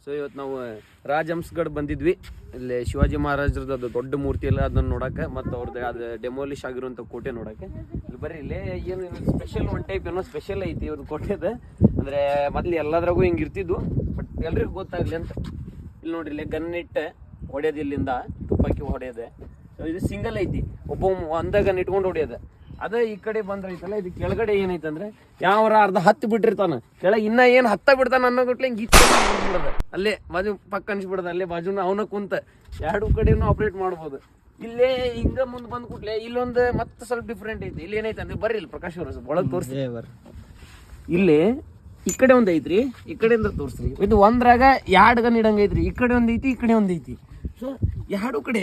So ಇವತ್ತು ನಾವು ರಾಜಹಂಸಗಢ ಬಂದಿದ್ವಿ. ಇಲ್ಲಿ ಶಿವಾಜಿ ಮಹಾರಾಜರದ್ದು ಅದು ದೊಡ್ಡ ಮೂರ್ತಿ ಎಲ್ಲ ಅದನ್ನ ನೋಡಕ್ಕೆ, ಮತ್ತು ಅವ್ರದ್ದು ಅದು ಡೆಮೋಲಿಷ್ ಆಗಿರುವಂಥ ಕೋಟೆ ನೋಡಕ್ಕೆ. ಇಲ್ಲಿ ಬರ್ರಿ, ಇಲ್ಲೇ ಏನು ಸ್ಪೆಷಲ್ ಒನ್ ಟೈಪ್ ಏನೋ ಸ್ಪೆಷಲ್ ಐತಿ ಇವ್ರದ್ದು ಕೋಟೆದು. ಅಂದರೆ ಮೊದಲು ಎಲ್ಲದ್ರಾಗೂ ಹಿಂಗೆ ಇರ್ತಿದ್ವು, ಬಟ್ ಎಲ್ರಿಗೂ ಗೊತ್ತಾಗಲಿ ಅಂತ. ಇಲ್ಲಿ ನೋಡ್ರಿ, ಇಲ್ಲಿ ಗನ್ ಇಟ್ಟು ಹೊಡೆಯೋದು, ಇಲ್ಲಿಂದ ತುಪ್ಪಾಕಿ ಹೊಡೆಯೋದೆ. ಇದು ಸಿಂಗಲ್ ಐತಿ, ಒಬ್ಬ ಒಂದ ಗನ್ ಇಟ್ಕೊಂಡು ಹೊಡೆಯೋದು. ಅದೇ ಈ ಕಡೆ ಬಂದ್ರೆ ಐತಲ್ಲ, ಇದು ಕೆಳಗಡೆ ಏನೈತಂದ್ರೆ ಯಾವ್ರ ಅರ್ಧ ಹತ್ತು ಬಿಟ್ಟಿರ್ತಾನ, ಕೆಳಗೆ ಇನ್ನ ಏನು ಹತ್ತ ಬಿಡ್ತಾನ ಅನ್ನೋ ಗಟ್ಲೆ ಹಿಂಗೆ ಬಿಡೋದು. ಅಲ್ಲೇ ಬಾಜು ಪಕ್ಕ ಅನ್ಸ್ಬಿಡೋದು, ಅಲ್ಲೇ ಬಾಜುನ ಅವನ ಕುಂತ ಎರಡು ಕಡೆನೂ ಆಪ್ರೇಟ್ ಮಾಡ್ಬೋದು. ಇಲ್ಲೇ ಹಿಂಗ ಮುಂದೆ ಬಂದ್ ಕೂಡ್ಲೆ ಇಲ್ಲೊಂದು ಮತ್ತೆ ಸ್ವಲ್ಪ ಡಿಫ್ರೆಂಟ್ ಐತಿ. ಇಲ್ಲಿ ಏನೈತೆ ಅಂದ್ರೆ ಬರ್ರಿ, ಇಲ್ಲಿ ಪ್ರಕಾಶ್ ಅವ್ರ ಒಳಗೆ ತೋರಿಸಿ. ಇಲ್ಲಿ ಈ ಕಡೆ ಒಂದ್ ಐತ್ರಿ, ಈ ಕಡೆಯಿಂದ ತೋರಿಸ್ರಿ. ಇದು ಒಂದ್ರಾಗ ಎರಡು ಗನ್ ಇಡಂಗ ಐತ್ರಿ. ಈ ಕಡೆ ಒಂದ್ ಐತಿ, ಈ ಕಡೆ ಒಂದ್ ಐತಿ. ಸೊ ಎರಡು ಕಡೆ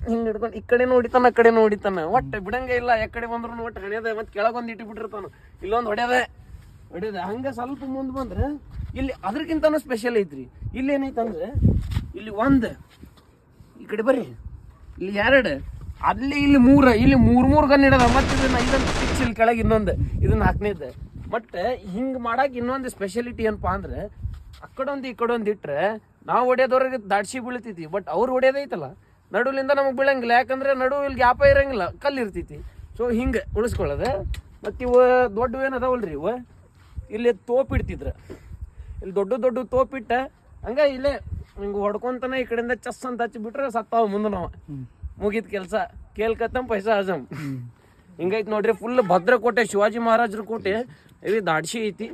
ಹಿಂಗೆ ಹಿಡ್ಕೊಂಡು ಈ ಕಡೆ ನೋಡಿತಾನ, ಆ ಕಡೆ ನೋಡಿತಾನ, ಒಟ್ಟು ಬಿಡಂಗೆ ಇಲ್ಲ. ಯಾಕಡೆ ಬಂದ್ರು ಒಟ್ಟು ಹಣಿಯದ, ಮತ್ತೆ ಕೆಳಗೊಂದು ಇಟ್ಟು ಬಿಟ್ಟಿರ್ತಾನ, ಇಲ್ಲೊಂದು ಹೊಡ್ಯದ. ಹಂಗೆ ಸ್ವಲ್ಪ ಮುಂದೆ ಬಂದ್ರೆ ಇಲ್ಲಿ ಅದ್ರಕ್ಕಿಂತನೂ ಸ್ಪೆಷಲ್ ಐತ್ರಿ. ಇಲ್ಲಿ ಏನೈತಂದ್ರೆ ಇಲ್ಲಿ ಒಂದು, ಈ ಕಡೆ ಬರ್ರಿ, ಇಲ್ಲಿ ಎರಡು, ಅಲ್ಲಿ ಇಲ್ಲಿ ಮೂರು, ಇಲ್ಲಿ ಮೂರು ಗನ್ ಇಡದ. ಮತ್ತೆ ಇದನ್ನ ಇದನ್ನ ಫಿಕ್ಸ್, ಇಲ್ಲಿ ಕೆಳಗೆ ಇನ್ನೊಂದು, ಇದನ್ನ ಹಾಕ್ನೇದ. ಬಟ್ ಹಿಂಗೆ ಮಾಡಕ್ಕೆ ಇನ್ನೊಂದು ಸ್ಪೆಷಾಲಿಟಿ ಏನಪ್ಪಾ ಅಂದ್ರೆ, ಆ ಕಡೊಂದು ಈ ಕಡೊಂದು ಇಟ್ರೆ ನಾವು ಹೊಡೆಯೋದವ್ರಿಗೆ ದಾಡ್ಸಿ ಬೀಳ್ತೈತಿ. ಬಟ್ ಅವ್ರು ಹೊಡೆಯೋದೈತಲ್ಲ ನಡುವಿಂದ ನಮಗೆ ಬೀಳಂಗಿಲ್ಲ, ಯಾಕಂದ್ರೆ ನಡು ಇಲ್ಲಿ ಗ್ಯಾಪ ಇರಂಗಿಲ್ಲ, ಕಲ್ಲು ಇರ್ತೈತಿ. ಸೊ ಹಿಂಗೆ ಉಳಿಸ್ಕೊಳ್ಳೋದು. ಮತ್ತು ಇವು ದೊಡ್ಡ ಏನದಾವಲ್ರಿ, ಇವು ಇಲ್ಲಿ ತೋಪ್ ಇಡ್ತಿದ್ರು. ಇಲ್ಲಿ ದೊಡ್ಡ ತೋಪಿಟ್ಟ ಹಂಗೆ ಇಲ್ಲೇ ಹಿಂಗೆ ಹೊಡ್ಕೊಂತಾನೆ ಈ ಕಡೆಯಿಂದ ಚಸ್ ಅಂತ ಹಚ್ಚಿಬಿಟ್ರೆ ಸತ್ತಾವ ಮುಂದೆ. ನಾವು ಮುಗಿದ ಕೆಲಸ, ಕೇಳ್ಕತ್ತಂ ಪೈಸಾ ಹಜಮ್. ಹಿಂಗೈತಿ ನೋಡ್ರಿ, ಫುಲ್ ಭದ್ರಕೋಟೆ, ಶಿವಾಜಿ ಮಹಾರಾಜರ ಕೋಟೆ. ಇದು ದಾಡ್ಸಿ ಐತಿ.